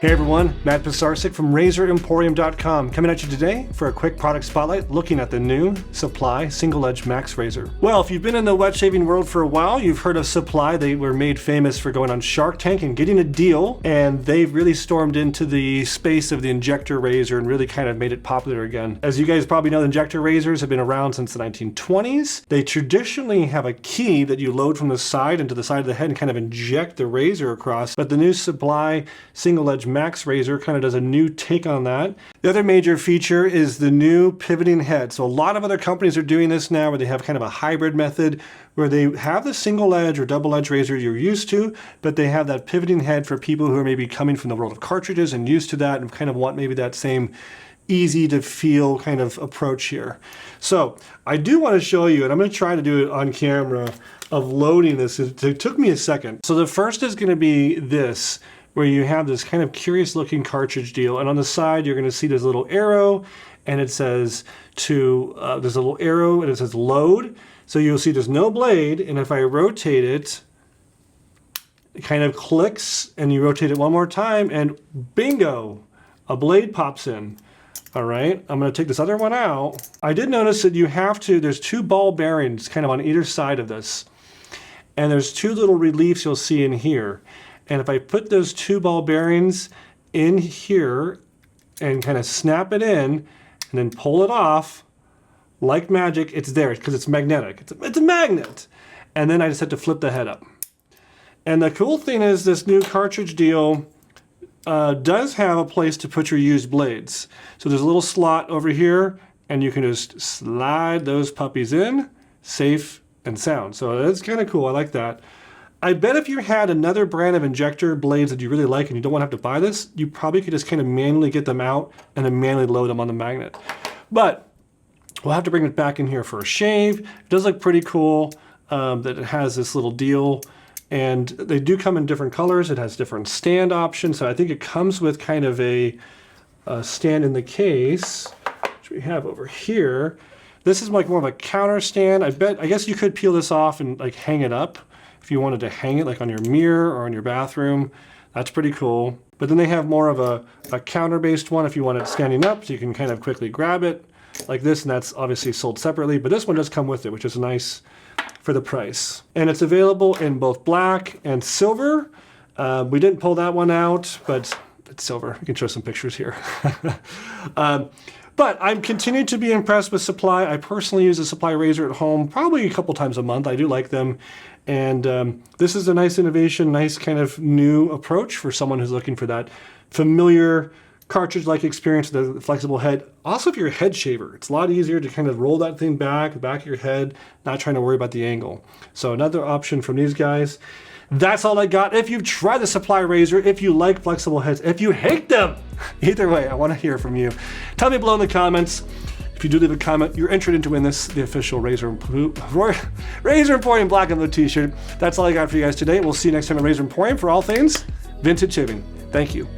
Hey everyone, Matt Pisarcik from RazorEmporium.com coming at you today for a quick product spotlight looking at the new Supply Single Edge Max Razor. Well, if you've been in the wet shaving world for a while, you've heard of Supply. They were made famous for going on Shark Tank and getting a deal, and they've really stormed into the space of the injector razor and really kind of made it popular again. As you guys probably know, the injector razors have been around since the 1920s. They traditionally have a key that you load from the side into the side of the head and kind of inject the razor across, but the new Supply Single Edge Max Razor kind of does a new take on that. The other major feature is the new pivoting head. So a lot of other companies are doing this now where they have kind of a hybrid method where they have the single edge or double edge razor you're used to, but they have that pivoting head for people who are maybe coming from the world of cartridges and used to that and kind of want maybe that same easy to feel kind of approach here. So I do want to show you, and I'm going to try to do it on camera, of loading this. It took me a second. So the first is going to be this, where you have this kind of curious looking cartridge deal, and on the side you're going to see this little arrow, and it says there's a little arrow and it says load. So you'll see there's no blade, and if I rotate it, it kind of clicks, and you rotate it one more time, and bingo, a blade pops in. All right, I'm going to take this other one out. I did notice that there's two ball bearings kind of on either side of this, and there's two little reliefs you'll see in here. And if I put those two ball bearings in here and kind of snap it in and then pull it off, like magic, it's there because it's magnetic. It's a magnet. And then I just have to flip the head up. And the cool thing is this new cartridge deal does have a place to put your used blades. So there's a little slot over here and you can just slide those puppies in, safe and sound. So that's kind of cool. I like that. I bet if you had another brand of injector blades that you really like and you don't want to have to buy this, you probably could just kind of manually get them out and then manually load them on the magnet. But we'll have to bring it back in here for a shave. It does look pretty cool that it has this little deal, and they do come in different colors. It has different stand options, so I think it comes with kind of a stand in the case, which we have over here. This is like more of a counter stand. I guess you could peel this off and like hang it up. If you wanted to hang it like on your mirror or in your bathroom, that's pretty cool. But then they have more of a counter-based one if you want it standing up, so you can kind of quickly grab it like this, and that's obviously sold separately, but this one does come with it, which is nice for the price. And it's available in both black and silver. We didn't pull that one out, but it's silver. We can show some pictures here. But I'm continuing to be impressed with Supply. I personally use a Supply razor at home probably a couple times a month. I do like them. And this is a nice innovation, nice kind of new approach for someone who's looking for that familiar cartridge-like experience with a flexible head. Also, if you're a head shaver, it's a lot easier to kind of roll that thing back, the back of your head, not trying to worry about the angle. So another option from these guys. That's all I got. If you've tried the Supply razor, if you like flexible heads, if you hate them, either way, I want to hear from you. Tell me below in the comments. If you do leave a comment, you're entered into win the official Razor Emporium black and blue t-shirt. That's all I got for you guys today. We'll see you next time at Razor Emporium for all things vintage shaving. Thank you.